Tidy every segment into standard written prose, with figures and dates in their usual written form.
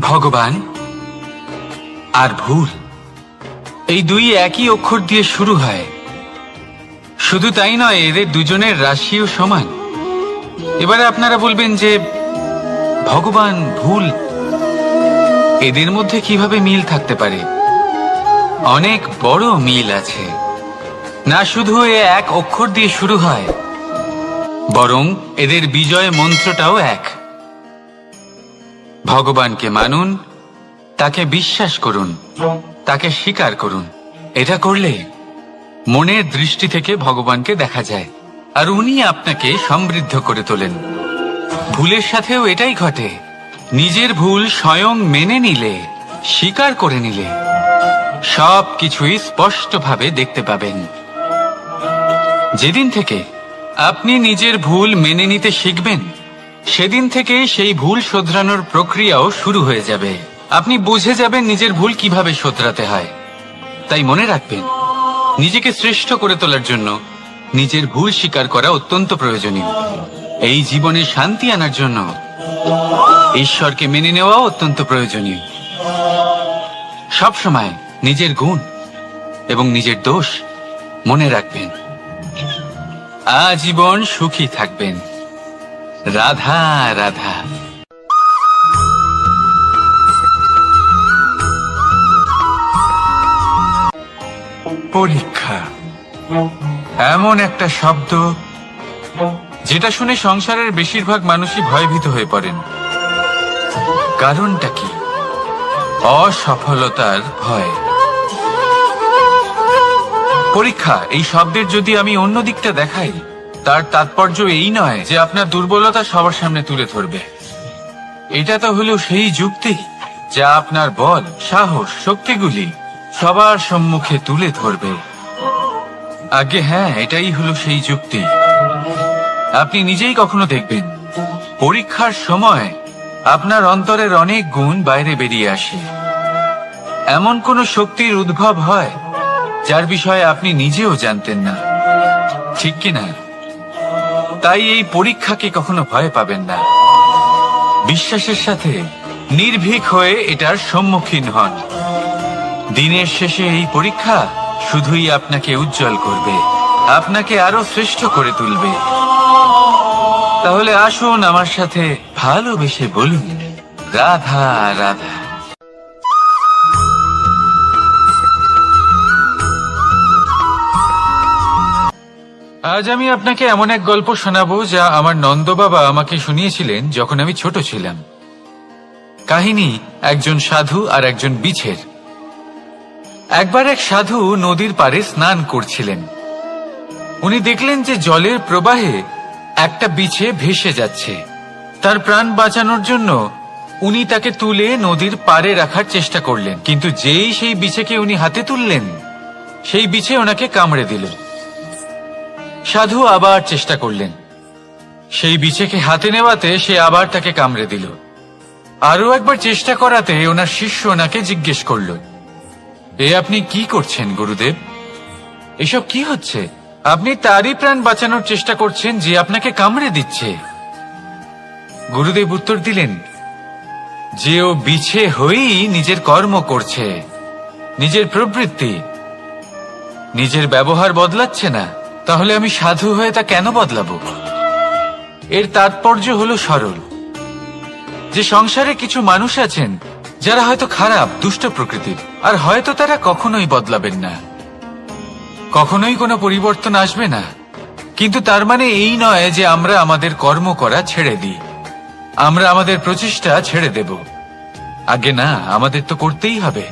ভগবান আর ভুল, এই দুই একই অক্ষর দিয়ে শুরু হয়। শুধু তাই নয়, এদের দুজনের রাশিও সমান। এবারে আপনারা বলবেন যে ভগবান, ভুল, এদের মধ্যে কিভাবে মিল থাকতে পারে? অনেক বড় মিল আছে। না শুধু এ এক অক্ষর দিয়ে শুরু হয়, বরং এদের বিজয় মন্ত্রটাও এক। ভগবানকে মানুন, তাকে বিশ্বাস করুন, তাকে স্বীকার করুন। এটা করলে মনের দৃষ্টি থেকে ভগবানকে দেখা যায়, আর উনি আপনাকে সমৃদ্ধ করে তোলেন। ভুলের সাথেও এটাই ঘটে। নিজের ভুল স্বয়ং মেনে নিলে, স্বীকার করে নিলে, সব কিছুই স্পষ্টভাবে দেখতে পাবেন। যেদিন থেকে আপনি নিজের ভুল মেনে নিতে শিখবেন, সেদিন থেকে সেই ভুল শোধরানোর প্রক্রিয়াও শুরু হয়ে যাবে। আপনি বুঝে যাবেন নিজের ভুল কিভাবে শোধরাতে হয়। তাই মনে রাখবেন, নিজেকে শ্রেষ্ঠ করে তোলার জন্য নিজের ভুল স্বীকার করা অত্যন্ত প্রয়োজনীয়। এই জীবনে শান্তি আনার জন্য ঈশ্বরকে মেনে নেওয়া অত্যন্ত প্রয়োজনীয়। সবসময় নিজের গুণ এবং নিজের দোষ মনে রাখবেন। আজীবন সুখী থাকবেন। রাধা রাধা। পরীক্ষা এমন একটা শব্দ যেটা শুনে সংসারের বেশিরভাগ মানুষই ভয়ভীত হয়ে পড়েন। কারণটা কি? অসফলতার ভয়। পরীক্ষা এই শব্দের যদি আমি অন্য দিকটা দেখাই, তার তাৎপর্য এই নয় যে আপনার দুর্বলতা সবার সামনে তুলে ধরবে। এটা তো হলো সেই যুক্তি যা আপনার বল, সাহস, শক্তিগুলি সবার সম্মুখে তুলে ধরবে। আগে হ্যাঁ, এটাই হলো সেই যুক্তি। আপনি নিজেই কখনো দেখবেন, পরীক্ষার সময় আপনার অন্তরের অনেক গুণ বাইরে বেরিয়ে আসে। এমন কোন শক্তির উদ্ভব হয় যার বিষয়ে আপনি নিজেও জানতেন না, ঠিক কিনা? তাই এই পরীক্ষাকে কখনো ভয় পাবেন না। বিশ্বাসের সাথে নির্ভীক হয়ে এটার সম্মুখীন হন। দিনের শেষে এই পরীক্ষা শুধুই আপনাকে উজ্জ্বল করবে, আপনাকে আরো শ্রেষ্ঠ করে তুলবে। তাহলে আসুন আমার সাথে ভালোবেসে বলুন, রাধা রাধা। আজ আমি আপনাকে এমন এক গল্প শোনাবো যা আমার নন্দ বাবা আমাকে শুনিয়েছিলেন যখন আমি ছোট ছিলাম। কাহিনী একজন সাধু আর একজন বিছের। একবার এক সাধু নদীর পাড়ে স্নান করছিলেন। উনি দেখলেন যে জলের প্রবাহে একটা বিছে ভেসে যাচ্ছে। তার প্রাণ বাঁচানোর জন্য উনি তাকে তুলে নদীর পাড়ে রাখার চেষ্টা করলেন, কিন্তু যেই সেই বিছেকে উনি হাতে তুললেন, সেই বিছে ওনাকে কামড়ে দিল। সাধু আবার চেষ্টা করলেন, সেই বিছেকে হাতে নেওয়াতে সে আবার তাকে কামড়ে দিল। আরো একবার চেষ্টা করাতে ওনার শিষ্য ওনাকে জিজ্ঞেস করল, এ আপনি কি করছেন গুরুদেব? এসব কি হচ্ছে? আপনি তারই প্রাণ বাঁচানোর চেষ্টা করছেন যে আপনাকে কামড়ে দিচ্ছে। গুরুদেব উত্তর দিলেন যে ও বিছে হয়েই নিজের কর্ম করছে, নিজের প্রবৃত্তি, নিজের ব্যবহার বদলাচ্ছে না। তাহলে আমি সাধু হয়ে তা কেন বদলাবো? এর তাৎপর্য হলো সরল, যে সংসারে কিছু মানুষ আছেন যারা হয়তো খারাপ, দুষ্ট প্রকৃতির, আর হয়তো তারা কখনোই বদলাবেন না, কখনোই কোনো পরিবর্তন আসবে না। কিন্তু তার মানে এই নয় যে আমরা আমাদের কর্ম করা ছেড়ে দিই, আমরা আমাদের প্রচেষ্টা ছেড়ে দেব। আগে না, আমাদের তো করতেই হবে,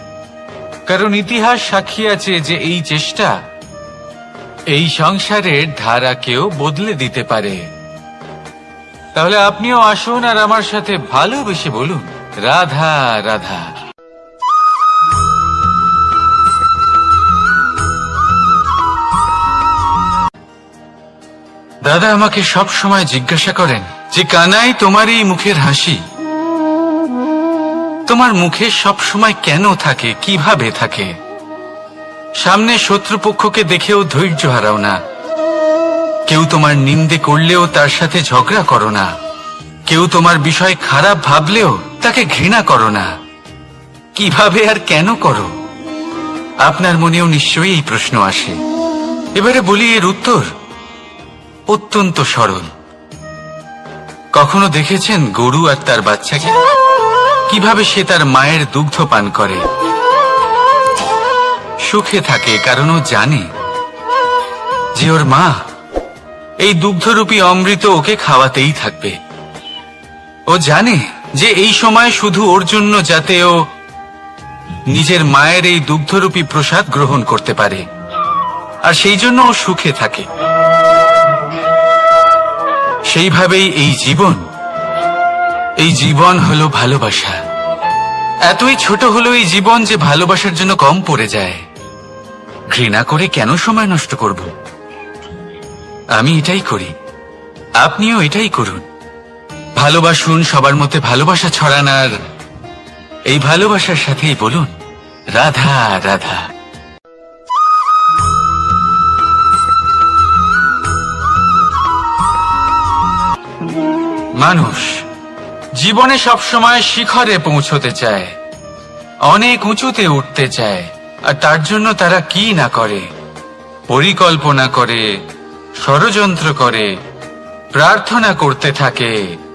কারণ ইতিহাস সাক্ষী আছে যে এই চেষ্টা এই সংসারের ধারাকেও বদলে দিতে পারে। তাহলে আপনিও আসুন আর আমার সাথে ভালোবেসে বলুন, রাধা রাধা। দাদা আমাকে সব সময় জিজ্ঞাসা করেন যে কানাই, তোমার এই মুখের হাসি, তোমার মুখে সব সময় কেন থাকে, কিভাবে থাকে? সামনে শত্রুপক্ষকে দেখেও ধৈর্য হারাও না, কেউ তোমার নিন্দে করলেও তার সাথে ঝগড়া করো না, কেউ তোমার বিষয় খারাপ ভাবলেও তাকে ঘৃণা করো না। কিভাবে আর কেন করো? আপনার মনেও নিশ্চয়ই এই প্রশ্ন আসে। এবারে বলি, এর উত্তর অত্যন্ত সরল। কখনো দেখেছেন গরু আর তার বাচ্চাকে কিভাবে সে তার মায়ের দুগ্ধ পান করে? সুখে থাকে, কারণ ও জানে যে ওর মা এই দুগ্ধরূপী অমৃত ওকে খাওয়াতেই থাকবে। ও জানে যে এই সময় শুধু ওর জন্য, যাতে ও নিজের মায়ের এই দুগ্ধরূপী প্রসাদ গ্রহণ করতে পারে, আর সেই জন্য ও সুখে থাকে। সেইভাবেই এই জীবন হলো ভালোবাসা। এতই ছোট হলো এই জীবন যে ভালোবাসার জন্য কম পড়ে যায়। ঘৃণা করে কেন সময় নষ্ট করব? আমি এটাই করি, আপনিও এটাই করুন। ভালোবাসুন, সবার মধ্যে ভালোবাসা ছড়ান, আর এই ভালোবাসার সাথেই বলুন রাধা রাধা। মানুষ জীবনে সবসময় শিখরে পৌঁছতে চায়, অনেক উঁচুতে উঠতে চায়, আর তার জন্য তারা কি না করে, পরিকল্পনা করে, ষড়যন্ত্র করে, প্রার্থনা করতে থাকে,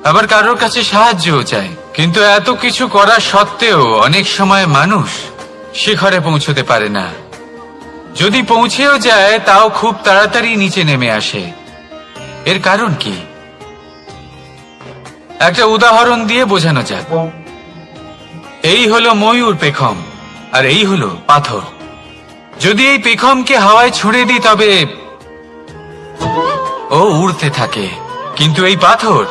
আবার কারোর কাছে সাহায্যও চায়। কিন্তু এত কিছু করা সত্ত্বেও অনেক সময় মানুষ শিখরে পৌঁছতে পারে না। যদি পৌঁছেও যায় তাও খুব তাড়াতাড়ি নিচে নেমে আসে। এর কারণ কি? একটা উদাহরণ দিয়ে বোঝানো যাক। এই হলো ময়ূর পেখম, আর এই হলো পাথর। যদি এই পেখমকে হাওয়ায় ছুঁড়ে দিই তবে ও উড়তে থাকে, কিন্তু এই পাথর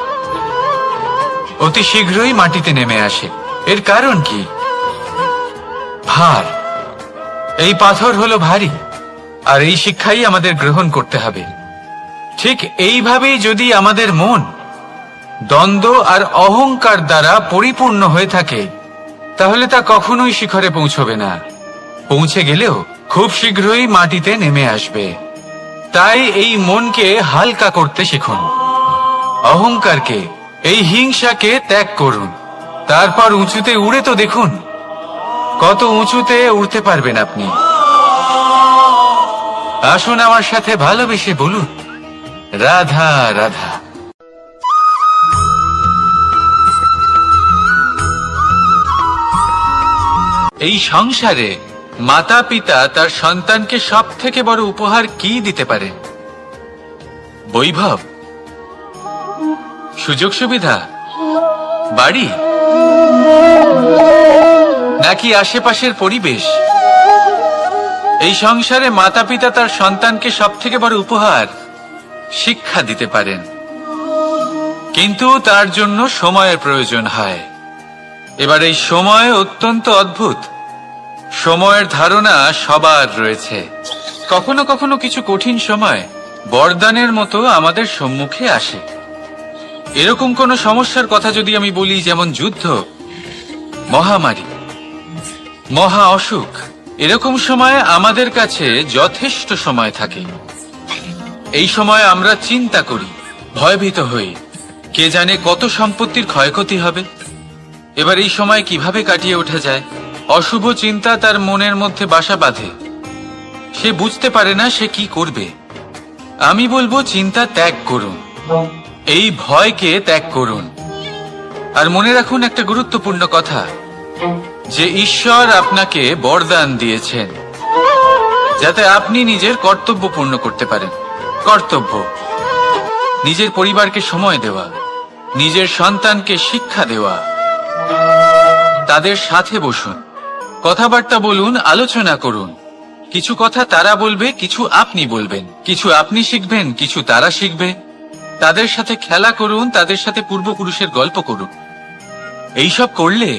অতি শীঘ্রই মাটিতে নেমে আসে। এর কারণ কি? ভার। এই পাথর হলো ভারী, আর এই শিক্ষাই আমাদের গ্রহণ করতে হবে। ঠিক এইভাবেই যদি আমাদের মন দ্বন্দ্ব আর অহংকার দ্বারা পরিপূর্ণ হয়ে থাকে, তাহলে তা কখনোই শিখরে পৌঁছবে না। পৌঁছে গেলেও খুব শীঘ্রই মাটিতে নেমে আসবে। তাই এই মনকে হালকা করতে শিখুন, অহংকারকে, এই হিংসাকে ত্যাগ করুন। তারপর উঁচুতে উড়ে তো দেখুন কত উঁচুতে উড়তে পারবেন আপনি। আসুন আমার সাথে ভালোবেসে বলুন রাধা রাধা। এই সংসারে মাতা পিতা তার সন্তানকে সব থেকে বড় উপহার কি দিতে পারে? বৈভব, সুযোগ সুবিধা, বাড়ি, নাকি আশেপাশের পরিবেশ? এই সংসারে মাতা পিতা তার সন্তানকে সব থেকে বড় উপহার শিক্ষা দিতে পারেন, কিন্তু তার জন্য সময়ের প্রয়োজন হয়। এবার এই সময় অত্যন্ত অদ্ভুত। সময়ের ধারণা সবার রয়েছে। কখনো কখনো কিছু কঠিন সময় বরদানের মতো আমাদের সম্মুখে আসে। এরকম কোন সমস্যার কথা যদি আমি বলি, যেমন যুদ্ধ, মহামারী, মহা অসুখ, এরকম সময় আমাদের কাছে যথেষ্ট সময় থাকে। এই সময় আমরা চিন্তা করি, ভয়ভীত হই, কে জানে কত সম্পত্তির ক্ষয়ক্ষতি হবে। এবার এই সময় কিভাবে কাটিয়ে ওঠা যায়? অশুভ চিন্তা তার মনের মধ্যে বাসা বাঁধে। সে বুঝতে পারে না সে কি করবে। আমি বলবো চিন্তা ত্যাগ করুন, এই ভয়কে ত্যাগ করুন। আর মনে রাখুন একটা গুরুত্বপূর্ণ কথা, যে ঈশ্বর আপনাকে বরদান দিয়েছেন যাতে আপনি নিজের কর্তব্য পূর্ণ করতে পারেন। কর্তব্য, নিজের পরিবারকে সময় দেওয়া, নিজের সন্তানকে শিক্ষা দেওয়া। তাদের সাথে বসুন, কথাবার্তা বলুন, আলোচনা করুন। কিছু কথা তারা বলবে, কিছু আপনি বলবেন, কিছু আপনি শিখবেন, কিছু তারা শিখবে। তাদের সাথে খেলা করুন, তাদের সাথে পূর্বপুরুষের গল্প করুন। এইসব করলে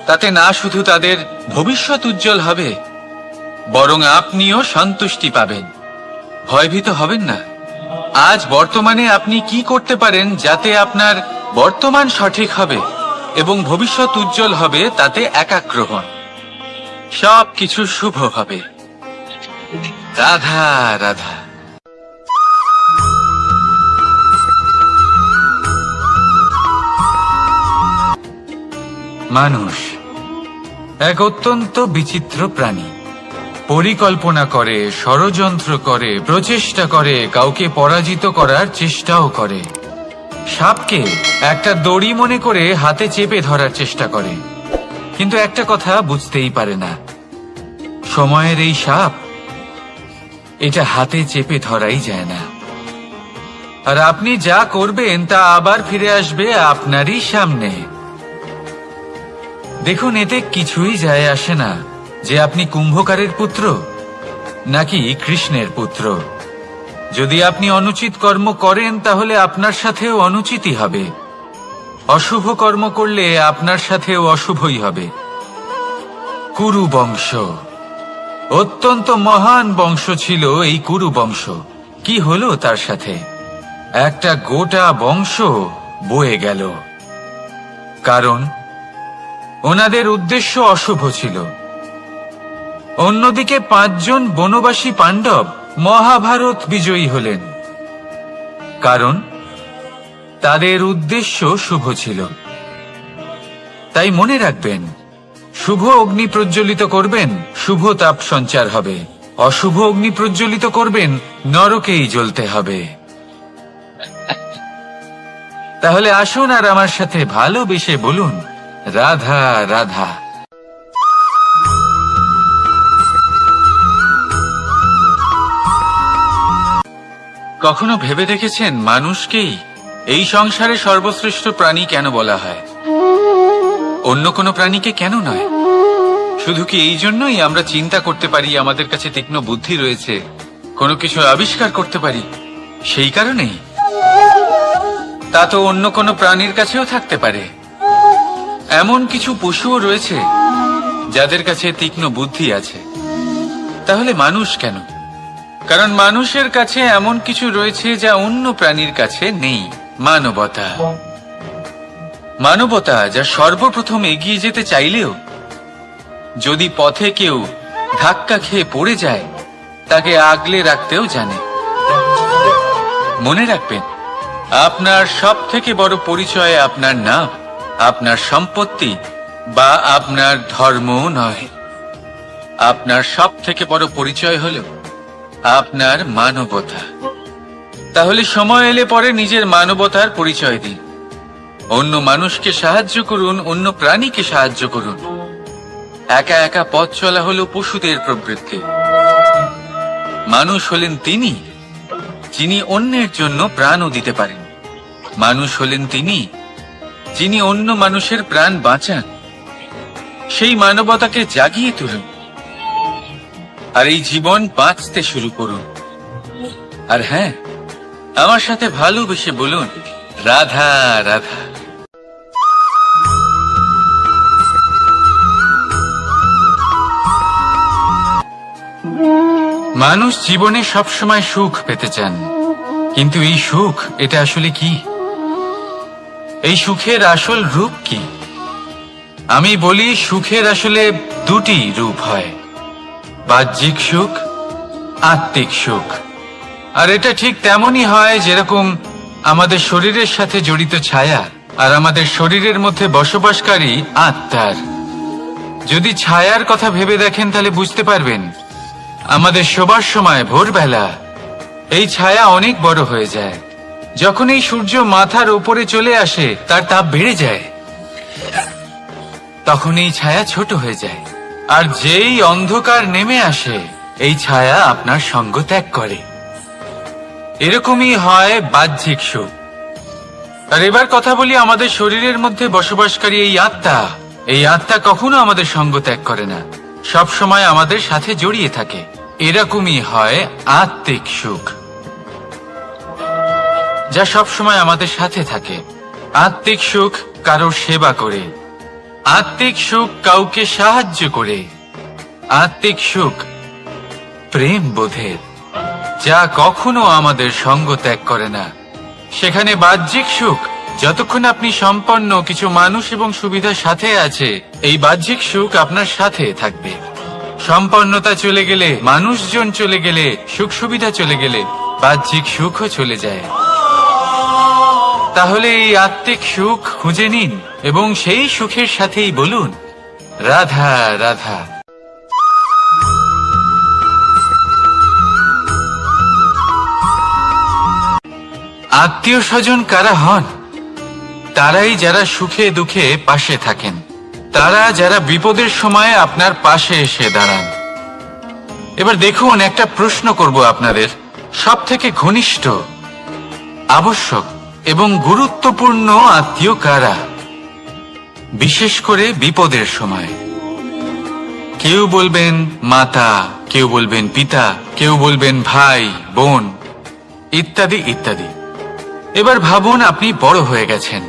তাতে না শুধু তাদের ভবিষ্যৎ উজ্জ্বল হবে, বরং আপনিও সন্তুষ্টি পাবেন। ভয়ভীত হবেন না। আজ বর্তমানে আপনি কি করতে পারেন যাতে আপনার বর্তমান সঠিক হবে এবং ভবিষ্যৎ উজ্জ্বল হবে, তাতে একাগ্র হন। সবকিছু শুভ হবে। রাধা রাধা। মানুষ এক অত্যন্ত বিচিত্র প্রাণী। পরিকল্পনা করে, ষড়যন্ত্র করে, প্রচেষ্টা করে, কাউকে পরাজিত করার চেষ্টাও করে। সাপকে একটা দড়ি মনে করে হাতে চেপে ধরার চেষ্টা করে, কিন্তু একটা কথা বুঝতেই পারে না, সময়ের এই সাপ এটা হাতে চেপে ধরাই যায় না। আর আপনি যা করবেন তা আবার ফিরে আসবে আপনারই সামনে। দেখুন, এতে কিছুই যায় আসে না যে আপনি কুম্ভকারের পুত্র নাকি কৃষ্ণের পুত্র। যদি আপনি অনুচিত কর্ম করেন তাহলে আপনার সাথেও অনুচিতই হবে। অশুভ কর্ম করলে আপনার সাথেও অশুভই হবে। কুরু বংশ অত্যন্ত মহান বংশ ছিল এই কুরু বংশ। কি হলো তার সাথে? একটা গোটা বংশ বয়ে গেল, কারণ ওনাদের উদ্দেশ্য অশুভ ছিল। অন্যদিকে 5 জন বনবাসী পাণ্ডব মহাভারত বিজয়ী হলেন, কারণ তাদের উদ্দেশ্য শুভ ছিল। তাই মনে রাখবেন, শুভ অগ্নি প্রজ্বলিত করবেন, শুভ তাপ সঞ্চার হবে। অশুভ অগ্নি প্রজ্বলিত করবেন, নরকেই জ্বলতে হবে। তাহলে আসুন আর আমার সাথে ভালোবেসে বলুন, রাধা রাধা। কখনো ভেবে দেখেছেন মানুষকেই এই সংসারে সর্বশ্রেষ্ঠ প্রাণী কেন বলা হয়? অন্য কোনো প্রাণীকে কেন নয়? শুধু কি এই জন্যই আমরা চিন্তা করতে পারি, আমাদের কাছে তীক্ষ্ণ বুদ্ধি রয়েছে, কোনো কিছু আবিষ্কার করতে পারি, সেই কারণেই? তা তো অন্য কোনো প্রাণীর কাছেও থাকতে পারে। এমন কিছু পশুও রয়েছে যাদের কাছে তীক্ষ্ণ বুদ্ধি আছে। তাহলে মানুষ কেন? কারণ মানুষের কাছে এমন কিছু রয়েছে যা অন্য প্রাণীর কাছে নেই। মানবতা। মানবতা যা সর্বপ্রথম এগিয়ে যেতে চাইলেও যদি পথে কেউ ধাক্কা খেয়ে পড়ে যায়, তাকে আগলে রাখতেও জানে। মনে রাখবেন, আপনার সব থেকে বড় পরিচয় আপনার নাম, আপনার সম্পত্তি বা আপনার ধর্ম নয়। আপনার সব থেকে বড় পরিচয় হল আপনার মানবতা। তাহলে সময় এলে পরে নিজের মানবতার পরিচয় দিন। অন্য মানুষকে সাহায্য করুন, অন্য প্রাণীকে সাহায্য করুন। একা একা পথ চলা হলো পশুদের প্রবৃত্তি। মানুষ হলেন তিনি যিনি অন্যের জন্য প্রাণও দিতে পারেন। মানুষ হলেন তিনি যিনি অন্য মানুষের প্রাণ বাঁচান। সেই মানবতাকে জাগিয়ে তুলুন আর এই জীবন বাঁচতে শুরু করুন। আর হ্যাঁ, আমার সাথে ভালোবেসে বলুন, রাধা রাধা। মানুষ জীবনে সবসময় সুখ পেতে চান, কিন্তু এই সুখ এটা আসলে কি? এই সুখের আসল রূপ কি? আমি বলি, সুখের আসলে 2টি রূপ হয়, বাহ্যিক সুখ, আত্মিক সুখ। আর এটা ঠিক তেমনই হয় যেরকম আমাদের শরীরের সাথে জড়িত ছায়া আর আমাদের শরীরের মধ্যে বসবাসকারী আত্মার। যদি ছায়ার কথা ভেবে দেখেন তাহলে বুঝতে পারবেন, আমাদের শোবার সময় ভোরবেলা এই ছায়া অনেক বড় হয়ে যায়। যখন এই সূর্য মাথার উপরে চলে আসে, তার তাপ বেড়ে যায়, তখন এই ছায়া ছোট হয়ে যায়। আর যেই অন্ধকার নেমে আসে, এই ছায়া আপনার সঙ্গ ত্যাগ করে। এরকমই হয় বাহ্যিক সুখ। আর এবার কথা বলি আমাদের শরীরের মধ্যে বসবাসকারী এই আত্মা। এই আত্মা কখনো আমাদের সঙ্গ ত্যাগ করে না, সব সময় আমাদের সাথে জড়িয়ে থাকে। এরকমই হয় আত্মিক সুখ, যা সব সময় আমাদের সাথে থাকে। আত্মিক সুখ কারোর সেবা করে, আত্মিক সুখ কাউকে সাহায্য করে, আত্মিক সুখ প্রেম বোধের, যা কখনো আমাদের সঙ্গ ত্যাগ করে না। সেখানে বাহ্যিক সুখ, যতক্ষণ আপনি সম্পন্ন কিছু মানুষ এবং সুবিধার সাথে আছে, এই বাহ্যিক সুখ আপনার সাথে থাকবে। সম্পন্নতা চলে গেলে, মানুষজন চলে গেলে, সুখ সুবিধা চলে গেলে, বাহ্যিক সুখও চলে যায়। তাহলে এই আত্মিক সুখ খুঁজে নিন এবং সেই সুখের সাথেই বলুন, রাধা রাধা। আত্মীয় স্বজন কারা হন? তারাই যারা সুখে দুঃখে পাশে থাকেন, তারা যারা বিপদের সময় আপনার পাশে এসে দাঁড়ান। এবার দেখুন, একটা প্রশ্ন করব আপনাদের, সব থেকে ঘনিষ্ঠ, আবশ্যক এবং গুরুত্বপূর্ণ আত্মীয় কারা, বিশেষ করে বিপদের সময়? কেউ বলবেন মাতা, কেউ বলবেন পিতা, কেউ বলবেন ভাই বোন, ইত্যাদি ইত্যাদি। এবার ভাবুন, আপনি বড় হয়ে গেছেন,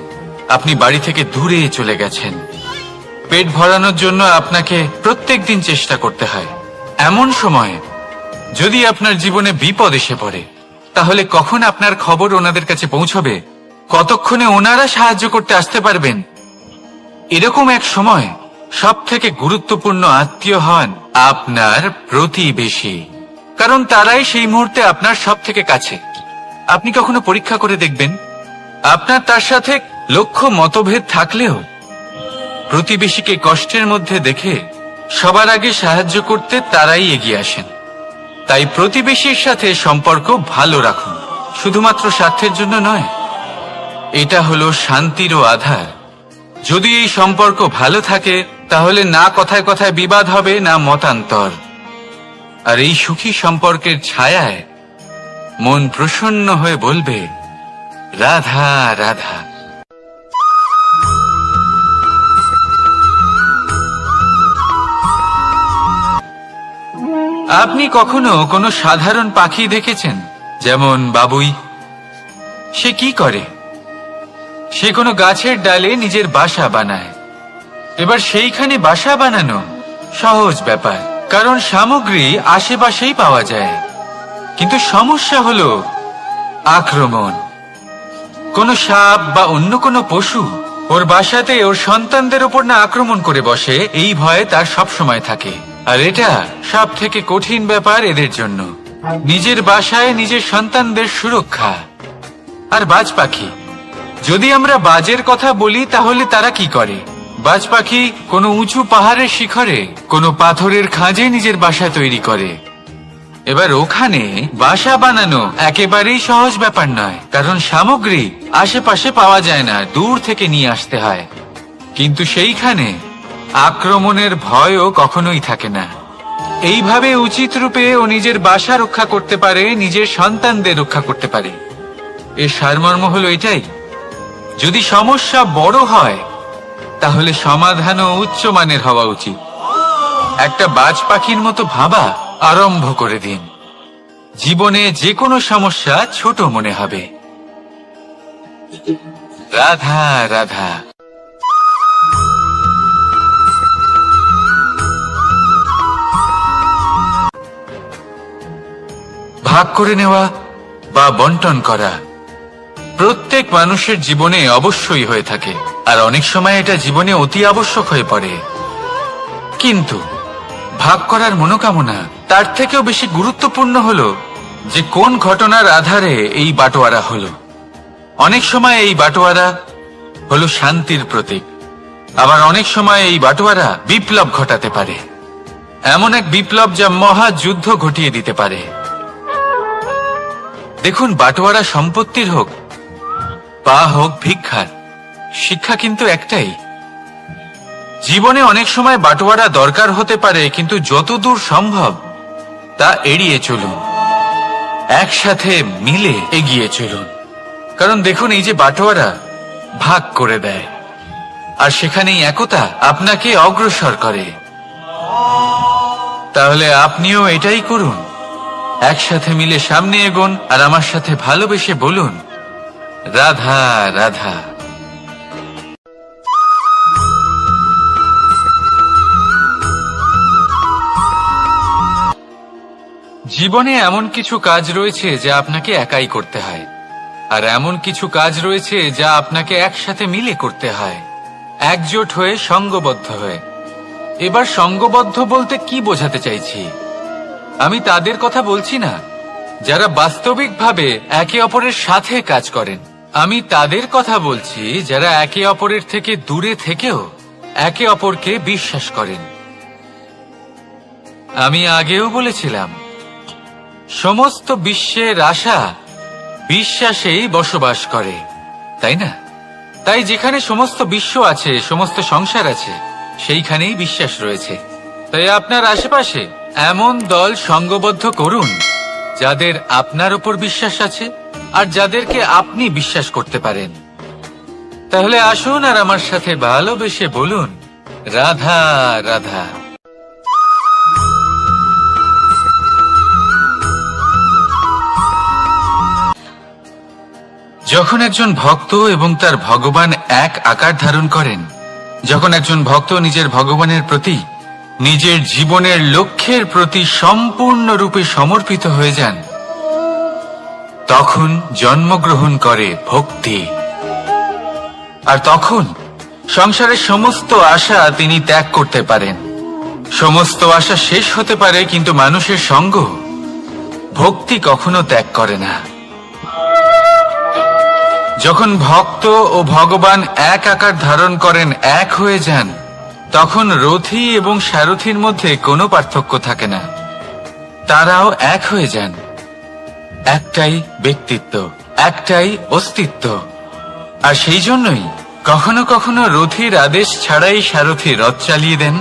আপনি বাড়ি থেকে দূরে চলে গেছেন, পেট ভরানোর জন্য আপনাকে প্রত্যেকদিন চেষ্টা করতে হয়। এমন সময় যদি আপনার জীবনে বিপদ এসে পড়ে, তাহলে কখন আপনার খবর ওনাদের কাছে পৌঁছবে? কতক্ষণে ওনারা সাহায্য করতে আসতে পারবেন? এরকম এক সময় সব থেকে গুরুত্বপূর্ণ আত্মীয় হন আপনার প্রতিবেশী, কারণ তারাই সেই মুহূর্তে আপনার সব থেকে কাছে। আপনি কখনো পরীক্ষা করে দেখবেন, আপনার তার সাথে লক্ষ্য মতভেদ থাকলেও প্রতিবেশীকে কষ্টের মধ্যে দেখে সবার আগে সাহায্য করতে তারাই এগিয়ে আসেন। তাই প্রতিবেশীর সাথে সম্পর্ক ভালো রাখুন, শুধুমাত্র স্বার্থের জন্য নয়। এটা হলো শান্তিরও আধার। যদি এই সম্পর্ক ভালো থাকে, তাহলে না কথায় কথায় বিবাদ হবে, না মতান্তর। আর এই সুখী সম্পর্কের ছায়ায় মন প্রসন্ন হয়ে বলবে, রাধা রাধা। আপনি কখনো কোনো সাধারণ পাখি দেখেছেন? যেমন বাবুই। সে কি করে? সে কোনো গাছের ডালে নিজের বাসা বানায়। এবার সেইখানে বাসা বানানো সহজ ব্যাপার, কারণ সামগ্রী আশেপাশেই পাওয়া যায়। কিন্তু সমস্যা হলো আক্রমণ। কোনো সাপ বা অন্য কোনো পশু ওর বাসাতে ওর সন্তানদের ওপর না আক্রমণ করে বসে, এই ভয়ে তার সব সময় থাকে। আর এটা সব থেকে কঠিন ব্যাপার এদের জন্য, নিজের বাসায় নিজের সন্তানদের সুরক্ষা। আর বাজ পাখি, যদি আমরা বাজের কথা বলি, তাহলে তারা কি করে? বাজ পাখি কোনো উঁচু পাহাড়ের শিখরে, কোনো পাথরের খাঁজে নিজের বাসা তৈরি করে। এবার ওখানে বাসা বানানো একেবারেই সহজ ব্যাপার নয়, কারণ সামগ্রী আশেপাশে পাওয়া যায় না, দূর থেকে নিয়ে আসতে হয়। কিন্তু সেইখানে আক্রমণের ভয়ও কখনোই থাকে না। এইভাবে উচিত রূপে ও নিজের বাসা রক্ষা করতে পারে, নিজের সন্তানদের রক্ষা করতে পারে। এর সারমর্ম হলো এটাই, যদি সমস্যা বড় হয়, তাহলে সমাধানও উচ্চমানের হওয়া উচিত। একটা বাজ পাখির মতো ভাবা আরম্ভ করে দিন। জীবনে যে কোনো সমস্যা ছোট মনে হবে। রাধা রাধা। ভাগ করে নেওয়া বা বন্টন করা প্রত্যেক মানুষের জীবনে অবশ্যই হয়ে থাকে, আর অনেক সময় এটা জীবনে অতি আবশ্যক হয়ে পড়ে। কিন্তু ভাগ করার মনোকামনা তার থেকেও বেশি গুরুত্বপূর্ণ হলো যে কোন ঘটনার আধারে এই বাটোয়ারা হলো। অনেক সময় এই বাটোয়ারা হলো শান্তির প্রতীক, আবার অনেক সময় এই বাটোয়ারা বিপ্লব ঘটাতে পারে, এমন এক বিপ্লব যা মহাযুদ্ধ ঘটিয়ে দিতে পারে। দেখুন, বাটোয়ারা সম্পত্তির হোক বা হোক ভিক্ষার, শিক্ষা কিন্তু একটাই। জীবনে অনেক সময় বাটোয়ারা দরকার হতে পারে, কিন্তু যতদূর সম্ভব তা এড়িয়ে চলুন, একসাথে মিলে এগিয়ে চলুন। কারণ দেখুন, এই যে বাটোয়ারা ভাগ করে দেয়, আর সেখানেই একতা আপনাকে অগ্রসর করে। তাহলে আপনিও এটাই করুন, একসাথে মিলে সামনে এগোন, আর আমার সাথে ভালোবেসে বলুন, রাধা রাধা। জীবনে এমন কিছু কাজ রয়েছে যা আপনাকে একাই করতে হয়, আর এমন কিছু কাজ রয়েছে যা আপনাকে একসাথে মিলে করতে হয়, একজোট হয়ে, সঙ্গবদ্ধ হয়ে। এবার সঙ্গবদ্ধ বলতে কি বোঝাতে চাইছি? আমি তাদের কথা বলছি না যারা বাস্তবিকভাবে একে অপরের সাথে কাজ করেন। আমি তাদের কথা বলছি যারা একে অপরের থেকে দূরে থেকেও একে অপরকে বিশ্বাস করেন। আমি আগেও বলেছিলাম, সমস্ত বিশ্বের আশা বিশ্বাসেই বসবাস করে, তাই না? তাই যেখানে সমস্ত বিশ্ব আছে, সমস্ত সংসার আছে, সেইখানেই বিশ্বাস রয়েছে। তাই আপনার আশেপাশে এমন দল সঙ্গবদ্ধ করুন যাদের আপনার উপর বিশ্বাস আছে আর যাদেরকে আপনি বিশ্বাস করতে পারেন। তাহলে আসুন আর আমার সাথে ভালোবেসে বলুন, রাধা রাধা। যখন একজন ভক্ত এবং তার ভগবান এক আকার ধারণ করেন, যখন একজন ভক্ত নিজের ভগবানের প্রতি, নিজের জীবনের লক্ষ্যের প্রতি সম্পূর্ণরূপে সমর্পিত হয়ে যান, তখন জন্মগ্রহণ করে ভক্তি। আর তখন সংসারের সমস্ত আশা তিনি ত্যাগ করতে পারেন। সমস্ত আশা শেষ হতে পারে, কিন্তু মানুষের সঙ্গ ভক্তি কখনো ত্যাগ করে না। যখন ভক্ত ও ভগবান এক আকার ধারণ করেন, এক হয়ে যান, তখন রথী এবং সারথীর মধ্যে কোনো পার্থক্য থাকে না। তারাও এক হয়ে যান। একটাই ব্যক্তিত্ব, একটাই অস্তিত্ব। আর সেই জন্যই কখনো কখনো রথীর আদেশ ছাড়াই সারথী রথ চালিয়ে দেন,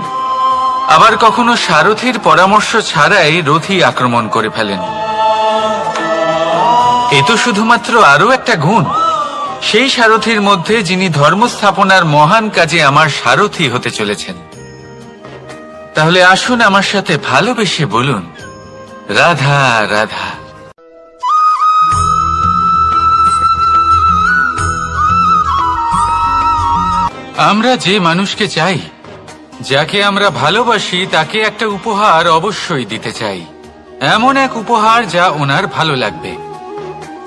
আবার কখনো সারথীর পরামর্শ ছাড়াই রথী আক্রমণ করে ফেলেন। এ তো শুধুমাত্র আরও একটা গুণ সেই সারথীর মধ্যে, যিনি ধর্ম স্থাপনার মহান কাজে আমার সারথী হতে চলেছেন। তাহলে আসুন আমার সাথে ভালোবেসে বলুন, রাধা রাধা। আমরা যে মানুষকে চাই, যাকে আমরা ভালোবাসি, তাকে একটা উপহার অবশ্যই দিতে চাই। এমন এক উপহার যা ওনার ভালো লাগবে,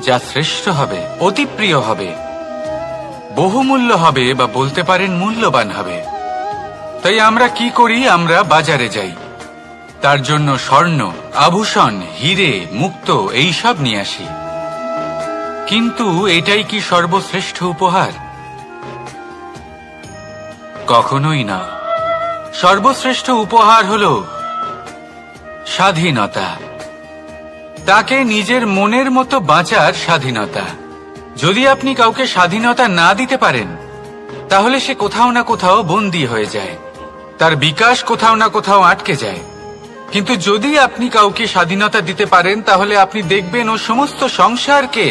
যা শ্রেষ্ঠ হবে, অতি প্রিয় হবে, বহুমূল্য হবে, বা বলতে পারেন মূল্যবান হবে। তাই আমরা কি করি? আমরা বাজারে যাই, তার জন্য স্বর্ণ, আভূষণ, হিরে, মুক্তো এইসব নিয়ে আসি। কিন্তু এটাই কি সর্বশ্রেষ্ঠ উপহার? কখনোই না। সর্বশ্রেষ্ঠ উপহার হলো স্বাধীনতা, তাকে নিজের মনের মতো বাঁচার স্বাধীনতা। যদি আপনি কাউকে স্বাধীনতা না দিতে পারেন, তাহলে সে কোথাও না কোথাও বন্দী হয়ে যায়, তার বিকাশ কোথাও না কোথাও আটকে যায়। কিন্তু যদি আপনি কাউকে স্বাধীনতা দিতে পারেন, তাহলে আপনি দেখবেন ও সমস্ত সংসারকে,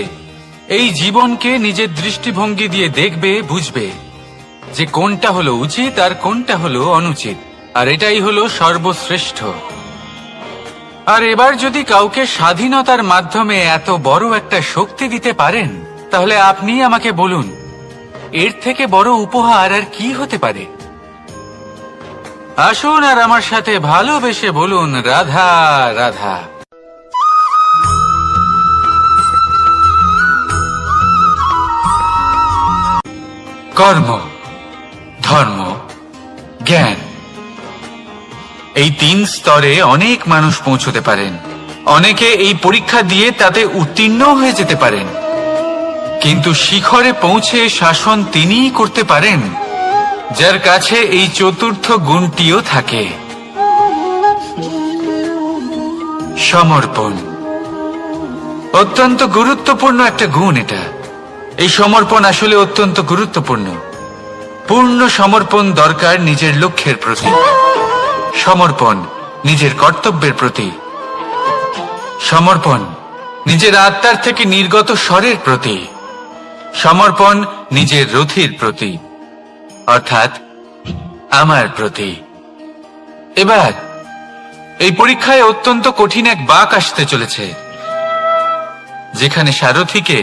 এই জীবনকে নিজের দৃষ্টিভঙ্গি দিয়ে দেখবে, বুঝবে যে কোনটা হলো উচিত আর কোনটা হলো অনুচিত। আর এটাই হলো সর্বশ্রেষ্ঠ। আর এবার যদি কাউকে স্বাধীনতার মাধ্যমে এত বড় একটা শক্তি দিতে পারেন, তাহলে আপনি আমাকে বলুন, এর থেকে বড় উপহার আর কি হতে পারে? আসুন আর আমার সাথে ভালোবেসে বলুন, রাধা রাধা। কর্ম, ধর্ম, জ্ঞান, এই 3 স্তরে অনেক মানুষ পৌঁছতে পারেন। অনেকে এই পরীক্ষা দিয়ে তাতে উত্তীর্ণ হয়ে যেতে পারেন, কিন্তু শিখরে পৌঁছে শাসন তিনিই করতে পারেন যার কাছে এই চতুর্থ গুণটিও থাকে, সমর্পণ। অত্যন্ত গুরুত্বপূর্ণ একটা গুণ এটা। এই সমর্পণ আসলে অত্যন্ত গুরুত্বপূর্ণ। পূর্ণ সমর্পণ দরকার নিজের লক্ষ্যের প্রতি, সমর্পণ নিজের কর্তব্যের প্রতি, সমর্পণ নিজের আত্মার থেকে নির্গত স্বরের প্রতি, সমর্পণ নিজের রথীর প্রতি, অর্থাৎ আমার প্রতি। এবার এই পরীক্ষায় অত্যন্ত কঠিন এক বাঁক আসতে চলেছে, যেখানে সারথীকে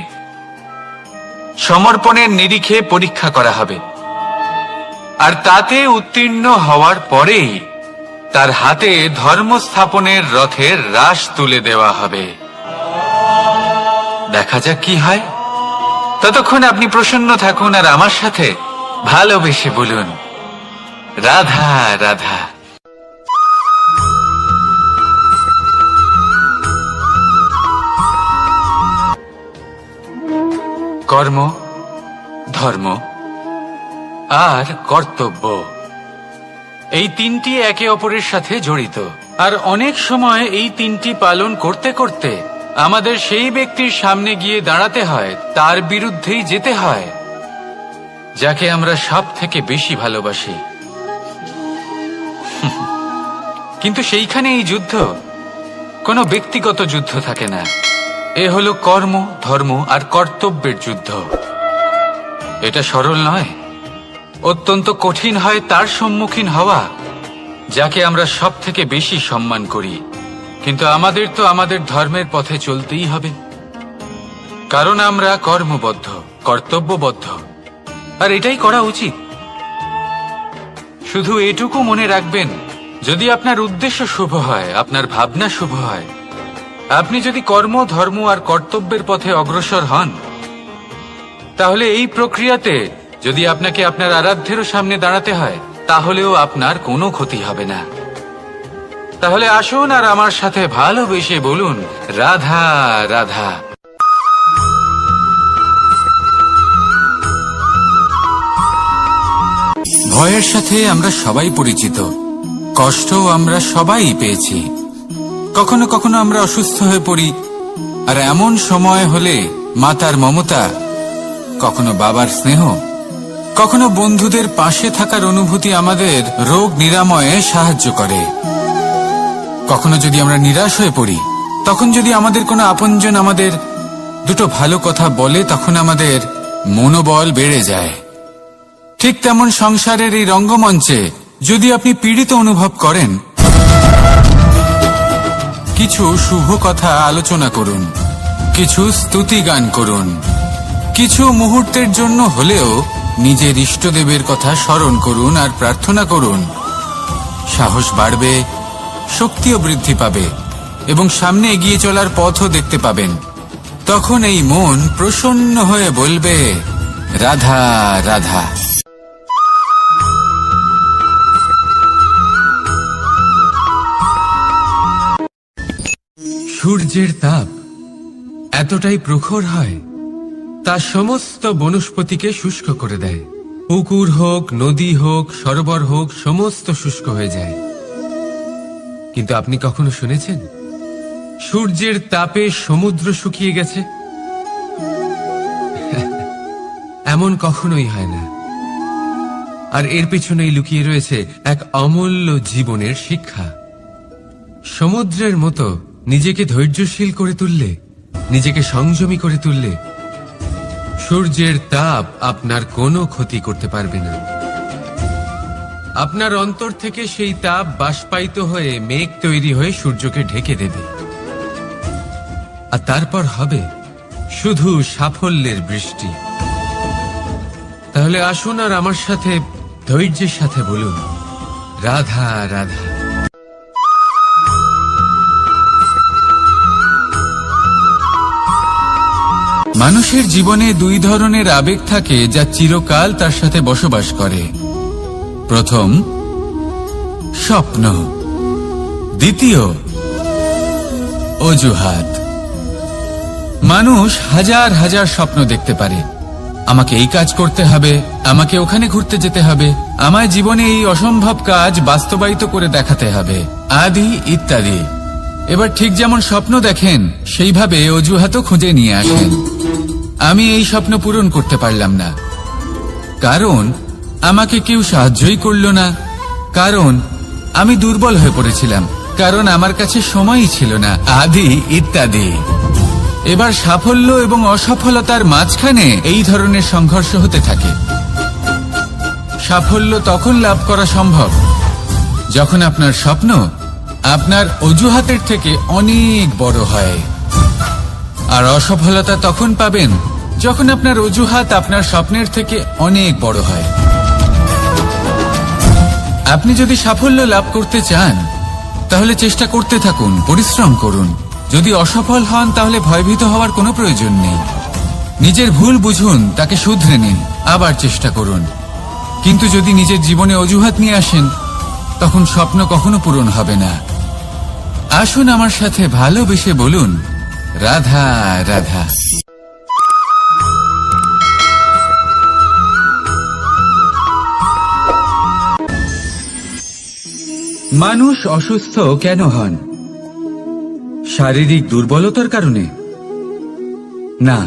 সমর্পণের নিরিখে পরীক্ষা করা হবে। আর তাতে উত্তীর্ণ হওয়ার পরেই তার হাতে ধর্ম স্থাপনের রথের রাশ তুলে দেওয়া হবে। দেখা যাক কি হয়। ততক্ষণ আপনি প্রসন্ন থাকুন আর আমার সাথে ভালোবেসে বলুন, রাধা রাধা। কর্ম, ধর্ম আর কর্তব্য, এই তিনটি একে অপরের সাথে জড়িত। আর অনেক সময় এই তিনটি পালন করতে করতে আমাদের সেই ব্যক্তির সামনে গিয়ে দাঁড়াতে হয়, তার বিরুদ্ধেই যেতে হয় যাকে আমরা সব থেকে বেশি ভালোবাসি। কিন্তু সেইখানে এই যুদ্ধ কোনো ব্যক্তিগত যুদ্ধ থাকে না, এ হলো কর্ম, ধর্ম আর কর্তব্যের যুদ্ধ। এটা সরল নয়, অত্যন্ত কঠিন হয় তার সম্মুখীন হওয়া যাকে আমরা সব থেকে বেশি সম্মান করি। কিন্তু আমাদের তো আমাদের ধর্মের পথে চলতেই হবে, কারণ আমরা কর্মবদ্ধ, কর্তব্যবদ্ধ, আর এটাই করা উচিত। শুধু এটুকু মনে রাখবেন, যদি আপনার উদ্দেশ্য শুভ হয়, আপনার ভাবনা শুভ হয়, আপনি যদি কর্ম, ধর্ম আর কর্তব্যের পথে অগ্রসর হন, তাহলে এই প্রক্রিয়াতে যদি আপনাকে আপনার আরাধ্যেরও সামনে দাঁড়াতে হয়, তাহলেও আপনার কোনো ক্ষতি হবে না। তাহলে আসুন আর আমার সাথে ভালোবেসে বলুন, রাধা রাধা। ভয়ের সাথে আমরা সবাই পরিচিত, কষ্টও আমরা সবাই পেয়েছি। কখনো কখনো আমরা অসুস্থ হয়ে পড়ি, আর এমন সময় হলে মাতার মমতা, কখনো বাবার স্নেহ, কখনো বন্ধুদের পাশে থাকার অনুভূতি আমাদের রোগ নিরাময়ে সাহায্য করে। কখনো যদি আমরা নিরাশ হয়ে পড়ি, তখন যদি আমাদের কোনো আপনজন আমাদের দুটো ভালো কথা বলে, তখন আমাদের মনোবল বেড়ে যায়। ঠিক তেমন সংসারের এই রঙ্গমঞ্চে যদি আপনি পীড়িত অনুভব করেন, কিছু শুভ কথা আলোচনা করুন, কিছু স্তুতি গান করুন, কিছু মুহূর্তের জন্য হলেও নিজের ইষ্টদেবের কথা স্মরণ করুন আর প্রার্থনা করুন। সাহস বাড়বে, শক্তিও বৃদ্ধি পাবে এবং সামনে এগিয়ে চলার পথও দেখতে পাবেন। তখন এই মন প্রসন্ন হয়ে বলবে, রাধা রাধা। সূর্যের তাপ এতটাই প্রখর হয়, তা সমস্ত বনস্পতিকে শুষ্ক করে দেয়। পুকুর হোক, নদী হোক, সরোবর হোক, সমস্ত শুষ্ক হয়ে যায়। কিন্তু আপনি কখনো শুনেছেন সূর্যের তাপে সমুদ্র শুকিয়ে গেছে? এমন কখনোই হয় না। আর এর পেছনেই লুকিয়ে রয়েছে এক অমূল্য জীবনের শিক্ষা। সমুদ্রের মতো নিজেকে ধৈর্যশীল করে তুললে, নিজেকে সংযমী করে তুললে, সূর্যের তাপ আপনার কোনো ক্ষতি করতে পারবে না। আপনার অন্তর থেকে সেই তাপ বাষ্পায়িত হয়ে মেঘ তৈরি হয়ে সূর্যকে ঢেকে দেবে, আর তারপর হবে শুধু সাফল্যের বৃষ্টি। তাহলে আসুন আর আমার সাথে ধৈর্যের সাথে বলুন, রাধা রাধা। মানুষের জীবনে দুই ধরনের আবেগ থাকে যা চিরকাল তার সাথে বসবাস করে। প্রথম, স্বপ্ন। দ্বিতীয়, অজুহাত। মানুষ হাজার হাজার স্বপ্ন দেখতে পারে। আমাকে এই কাজ করতে হবে, আমাকে ওখানে ঘুরতে যেতে হবে, আমায় জীবনে এই অসম্ভব কাজ বাস্তবায়িত করে দেখাতে হবে, আদি ইত্যাদি। এবার ঠিক যেমন স্বপ্ন দেখেন, সেইভাবে অজুহাতও খুঁজে নিয়ে আসেন। আমি এই স্বপ্ন পূরণ করতে পারলাম না, কারণ আমাকে কেউ সাহায্যই করল না, কারণ আমি দুর্বল হয়ে পড়েছিলাম, কারণ আমার কাছে সময়ই ছিল না, আদি ইত্যাদি। এবার সাফল্য এবং অসফলতার মাঝখানে এই ধরনের সংঘর্ষ হতে থাকে। সাফল্য তখন লাভ করা সম্ভব যখন আপনার স্বপ্ন আপনার অজুহাতের থেকে অনেক বড় হয়, আর অসফলতা তখন পাবেন যখন আপনার অজুহাত আপনার স্বপ্নের থেকে অনেক বড় হয়। আপনি যদি সাফল্য লাভ করতে চান, তাহলে চেষ্টা করতে থাকুন, পরিশ্রম করুন। যদি অসফল হন, তাহলে ভয়ভীত হওয়ার কোনো প্রয়োজন নেই। নিজের ভুল বুঝুন, তাকে শুধরে নিন, আবার চেষ্টা করুন। কিন্তু যদি নিজের জীবনে অজুহাত নিয়ে আসেন, তখন স্বপ্ন কখনো পূরণ হবে না। আসুন আমার সাথে ভালোবেসে বলুন, রাধা রাধা। মানুষ অসুস্থ কেন হন? শারীরিক দুর্বলতার কারণে? না,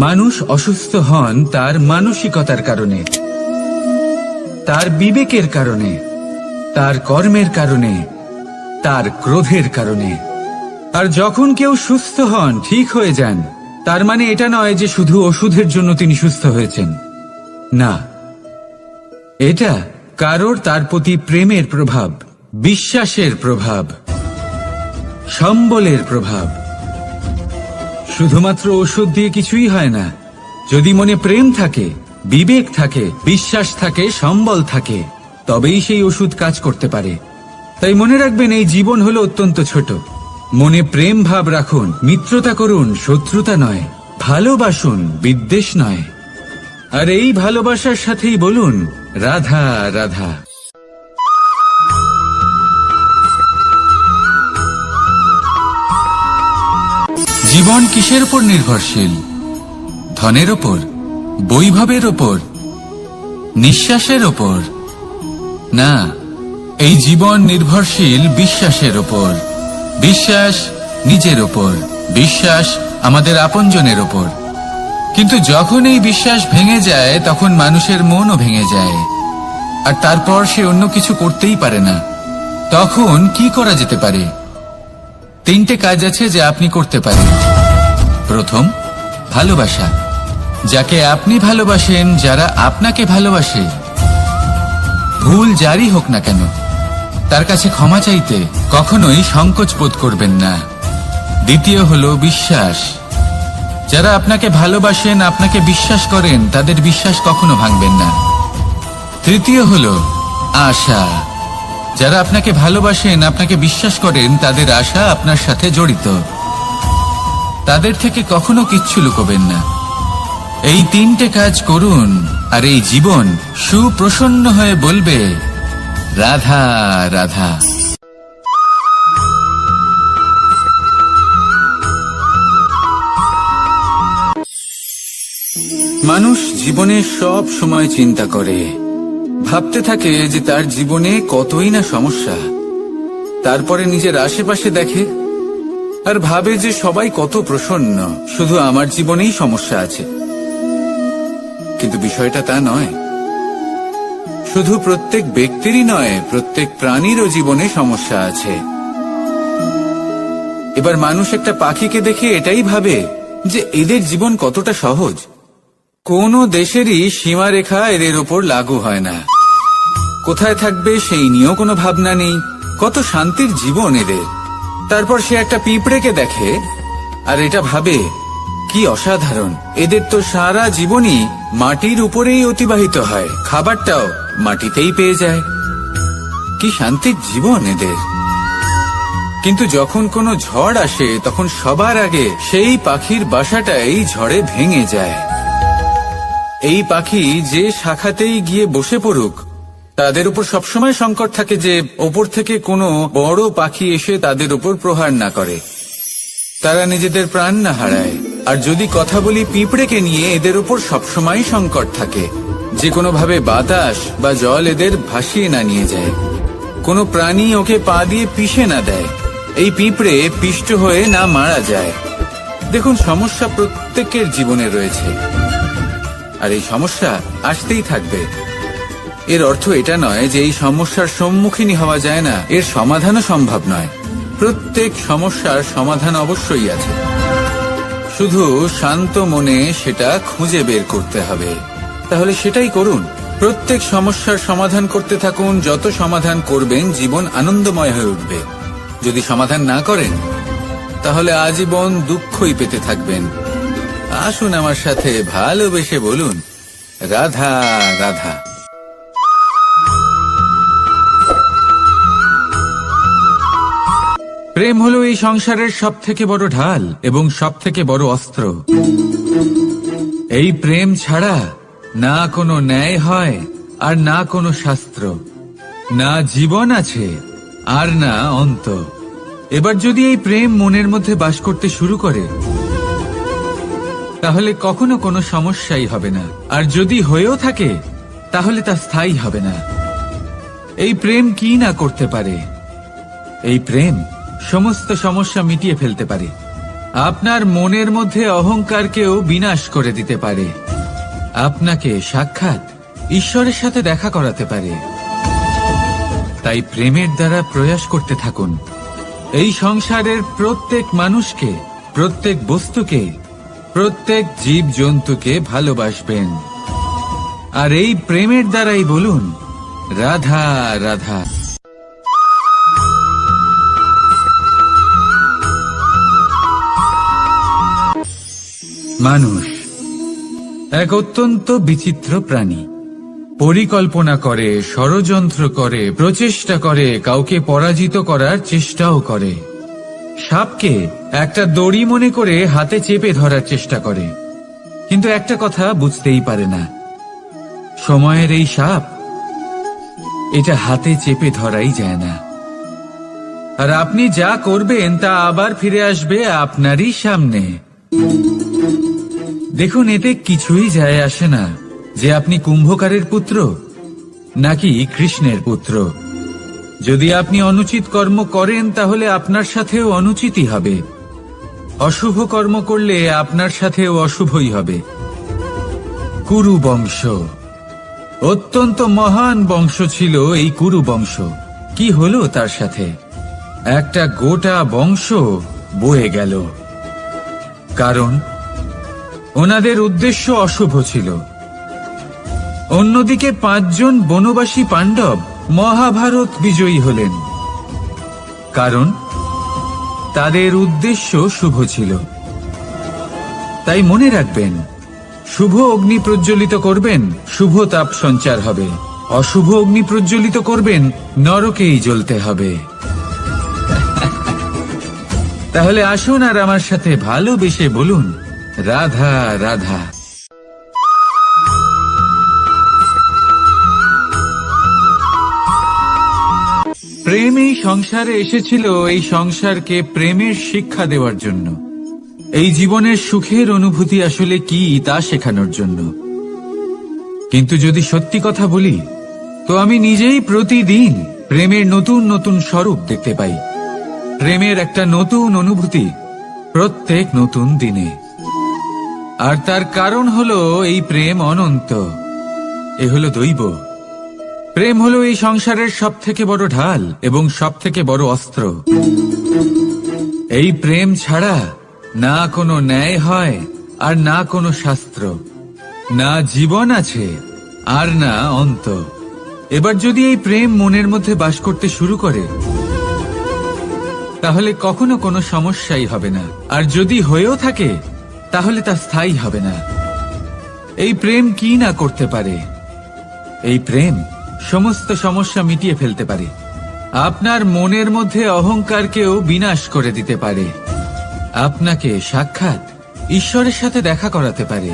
মানুষ অসুস্থ হন তার মানসিকতার কারণে, তার বিবেকের কারণে, তার কর্মের কারণে, তার ক্রোধের কারণে। আর যখন কেউ সুস্থ হন, ঠিক হয়ে যান, তার মানে এটা নয় যে শুধু ওষুধের জন্য তিনি সুস্থ হয়েছেন। না, এটা কারোর তার প্রতি প্রেমের প্রভাব, বিশ্বাসের প্রভাব, সম্বলের প্রভাব। শুধুমাত্র ওষুধ দিয়ে কিছুই হয় না। যদি মনে প্রেম থাকে, বিবেক থাকে, বিশ্বাস থাকে, সম্বল থাকে, তবেই সেই ওষুধ কাজ করতে পারে। তাই মনে রাখবেন, এই জীবন হলো অত্যন্ত ছোট। মনে প্রেম ভাব রাখুন, মিত্রতা করুন, শত্রুতা নয়। ভালোবাসুন, বিদ্বেষ নয়। আর এই ভালোবাসার সাথেই বলুন রাধা রাধা। জীবন কিসের উপর নির্ভরশীল? ধনের ওপর, বৈভবের ওপর, নিঃশ্বাসের ওপর? না, এই জীবন নির্ভরশীল বিশ্বাসের ওপর। বিশ্বাস নিজের ওপর, বিশ্বাস আমাদের আপনজনের ওপর। কিন্তু যখন এই বিশ্বাস ভেঙে যায়, তখন মানুষের মনও ভেঙে যায়, আর তারপর সে অন্য কিছু করতেই পারে না। তখন কি করা যেতে পারে? 3টে কাজ আছে যা আপনি করতে পারেন। প্রথম, ভালোবাসা। যাকে আপনি ভালোবাসেন, যারা আপনাকে ভালোবাসে, ভুল যারই হোক না কেন, তার কাছে ক্ষমা চাইতে কখনোই সংকোচ বোধ করবেন না। দ্বিতীয় হলো বিশ্বাস। যারা আপনাকে ভালোবাসেন, আপনাকে বিশ্বাস করেন, তাদের বিশ্বাস কখনো ভাঙবেন না। তৃতীয় হলো আশা। যারা আপনাকে ভালোবাসেন, আপনাকে বিশ্বাস করেন, তাদের আশা আপনার সাথে জড়িত। তাদের থেকে কখনো কিচ্ছু লুকোবেন না। এই 3টে কাজ করুন, আর এই জীবন সুপ্রসন্ন হয়ে বলবে রাধা রাধা। মানুষ জীবনে সব সময় চিন্তা করে, ভাবতে থাকে যে তার জীবনে কতই না সমস্যা। তারপরে নিজের আশেপাশে দেখে আর ভাবে যে সবাই কত প্রসন্ন, শুধু আমার জীবনেই সমস্যা আছে। কিন্তু বিষয়টা তা নয়। শুধু প্রত্যেক ব্যক্তিরই নয়, প্রত্যেক প্রাণীরও জীবনে সমস্যা আছে। এবার মানুষ একটা পাখিকে দেখে এটাই ভাবে যে এদের জীবন কতটা সহজ। কোনো দেশেরই সীমারেখা এদের ওপর লাগু হয় না। কোথায় থাকবে সেই নিয়েও কোনো ভাবনা নেই। কত শান্তির জীবন এদের। তারপর সে একটা পিঁপড়েকে দেখে আর এটা ভাবে কি অসাধারণ, এদের তো সারা জীবনই মাটির উপরেই অতিবাহিত হয়, খাবারটাও মাটিতেই পেয়ে যায়। কি শান্তির জীবন এদের। কিন্তু যখন কোনো ঝড় আসে, তখন সবার আগে সেই পাখির বাসাটাই ঝড়ে ভেঙে যায়। এই পাখি যে শাখাতেই গিয়ে বসে পড়ুক, তাদের উপর সবসময় সংকট থাকে যে ওপর থেকে কোনো বড় পাখি এসে তাদের উপর প্রহার না করে, তারা নিজেদের প্রাণ না হারায়। আর যদি কথা বলি পিঁপড়েকে নিয়ে, এদের উপর সবসময় সংকট থাকে যে কোনোভাবে বাতাস বা জল এদের ভাসিয়ে না নিয়ে যায়, কোনো প্রাণী ওকে পা দিয়ে পিষে না দেয়, এই পিঁপড়ে পিষ্ট হয়ে না মারা যায়। দেখুন, সমস্যা প্রত্যেকের জীবনে রয়েছে, আর এই সমস্যা আসতেই থাকবে। এর অর্থ এটা নয় যে এই সমস্যার সম্মুখীন হওয়া যায় না, এর সমাধানও সম্ভব নয়। প্রত্যেক সমস্যার সমাধান অবশ্যই আছে, শুধু শান্ত মনে সেটা খুঁজে বের করতে হবে। তাহলে সেটাই করুন, প্রত্যেক সমস্যার সমাধান করতে থাকুন। যত সমাধান করবেন, জীবন আনন্দময় হয়ে উঠবে। যদি সমাধান না করেন, তাহলে আজীবন দুঃখই পেতে থাকবেন। আসুন আমার সাথে ভালোবেসে বলুন রাধা রাধা। প্রেম হলো এই সংসারের সবথেকে বড় ঢাল এবং সবথেকে বড় অস্ত্র। এই প্রেম ছাড়া না কোনো ন্যায় হয়, আর না কোনো শাস্ত্র, না জীবন আছে, আর না অন্ত। এবার যদি এই প্রেম মনের মধ্যে বাস করতে শুরু করে, তাহলে কখনো কোনো সমস্যাই হবে না। আর যদি হয়েও থাকে, তাহলে তা স্থায়ী হবে না। এই প্রেম কি না করতে পারে? এই প্রেম সমস্ত সমস্যা মিটিয়ে ফেলতে পারে। আপনার মনের মধ্যে অহংকারকেও বিনাশ করে দিতে পারে। আপনাকে সাক্ষাৎ ঈশ্বরের সাথে দেখা করাতে পারে। তাই প্রেমের দ্বারা প্রয়াস করতে থাকুন। এই সংসারের প্রত্যেক মানুষকে, প্রত্যেক বস্তুকে, প্রত্যেক জীব জন্তুকে ভালোবাসবেন। আর এই প্রেমের দ্বারাই বলুন রাধা রাধা। মানুষ এক অত্যন্ত বিচিত্র প্রাণী। পরিকল্পনা করে, ষড়যন্ত্র করে, প্রচেষ্টা করে, কাউকে পরাজিত করার চেষ্টাও করে। সাপকে একটা দড়ি মনে করে হাতে চেপে ধরার চেষ্টা করে, কিন্তু একটা কথা বুঝতেই পারে না, সময়ের এই সাপ, এটা হাতে চেপে ধরাই যায় না। আর আপনি যা করবেন তা আবার ফিরে আসবে আপনারই সামনে। দেখুন, এতে কিছুই যায় আসে না যে আপনি কুম্ভকারের পুত্র নাকি কৃষ্ণের পুত্র। যদি আপনি অনুচিত কর্ম করেন তাহলে আপনার সাথেও অনুচিতই হবে। অশুভ কর্ম করলে আপনার সাথেও অশুভই হবে। কুরু বংশ অত্যন্ত মহান বংশ ছিল। এই কুরু বংশ কি হলো তার সাথে? একটা গোটা বংশ বয়ে গেল। কারণ ওনাদের উদ্দেশ্য অশুভ ছিল। অন্যদিকে 5 জন বনবাসী পাণ্ডব মহাভারত বিজয়ী হলেন, কারণ তাদের উদ্দেশ্য শুভ ছিল। তাই মনে রাখবেন, শুভ অগ্নি প্রজ্বলিত করবেন, শুভ তাপ সঞ্চার হবে। অশুভ অগ্নি প্রজ্বলিত করবেন, নরকেই জ্বলতে হবে। তাহলে আসুন আর আমার সাথে ভালোবেসে বলুন রাধা রাধা। প্রেম এই সংসারে এসেছিল এই সংসারকে প্রেমের শিক্ষা দেওয়ার জন্য, এই জীবনের সুখের অনুভূতি আসলে কি তা শেখানোর জন্য। কিন্তু যদি সত্যি কথা বলি, তো আমি নিজেই প্রতিদিন প্রেমের নতুন নতুন স্বরূপ দেখতে পাই। প্রেমের একটা নতুন অনুভূতি প্রত্যেক নতুন দিনে। আর তার কারণ হলো এই প্রেম অনন্ত। এ হলো দৈব। প্রেম হলো এই সংসারের সবথেকে বড় ঢাল এবং সবথেকে বড় অস্ত্র। এই প্রেম ছাড়া না কোনো ন্যায় হয় আর না কোনো শাস্ত্র, না জীবন আছে আর না অন্ত। এবার যদি এই প্রেম মনের মধ্যে বাস করতে শুরু করে, তাহলে কখনো কোনো সমস্যাই হবে না। আর যদি হয়েও থাকে তাহলে তা স্থায়ী হবে না। এই প্রেম কি না করতে পারে? এই প্রেম সমস্ত সমস্যা মিটিয়ে ফেলতে পারে। আপনার মনের মধ্যে অহংকারকেও বিনাশ করে দিতে পারে। আপনাকে সাক্ষাৎ ঈশ্বরের সাথে দেখা করাতে পারে।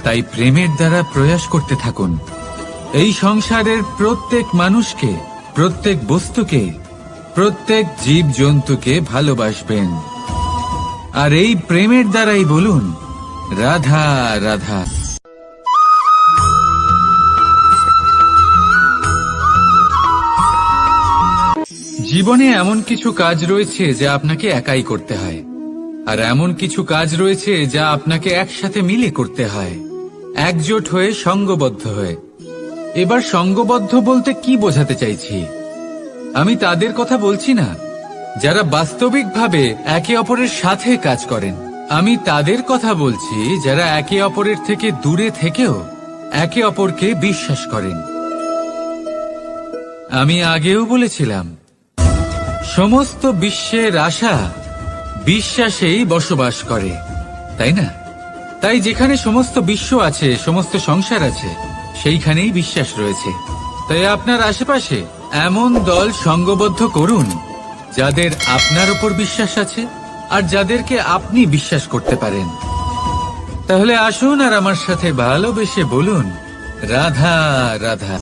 তাই প্রেমের দ্বারা প্রয়াস করতে থাকুন। এই সংসারের প্রত্যেক মানুষকে, প্রত্যেক বস্তুকে, প্রত্যেক জীব জন্তুকে ভালোবাসবেন। আর এই প্রেমের দ্বারাই বলুন রাধা রাধা। জীবনে এমন কিছু কাজ রয়েছে যা আপনাকে একাই করতে হয়, আর এমন কিছু কাজ রয়েছে যা আপনাকে একসাথে মিলে করতে হয়, একজোট হয়ে, সঙ্গবদ্ধ হয়ে। এবার সঙ্গবদ্ধ বলতে কি বোঝাতে চাইছি? আমি তাদের কথা বলছি না যারা বাস্তবিকভাবে একে অপরের সাথে কাজ করেন। আমি তাদের কথা বলছি যারা একে অপরের থেকে দূরে থেকেও একে অপরকে বিশ্বাস করেন। আমি আগেও বলেছিলাম, সমস্ত বিশ্বের আশা বিশ্বাসেই বসবাস করে, তাই না? তাই যেখানে সমস্ত বিশ্ব আছে, সমস্ত সংসার আছে, সেইখানেই বিশ্বাস রয়েছে। তাই আপনার আশেপাশে এমন দল সঙ্গবদ্ধ করুন যাদের আপনার উপর বিশ্বাস আছে আর যাদেরকে আপনি বিশ্বাস করতে পারেন। তাহলে আসুন আর আমার সাথে ভালোবেসে বলুন রাধা রাধা।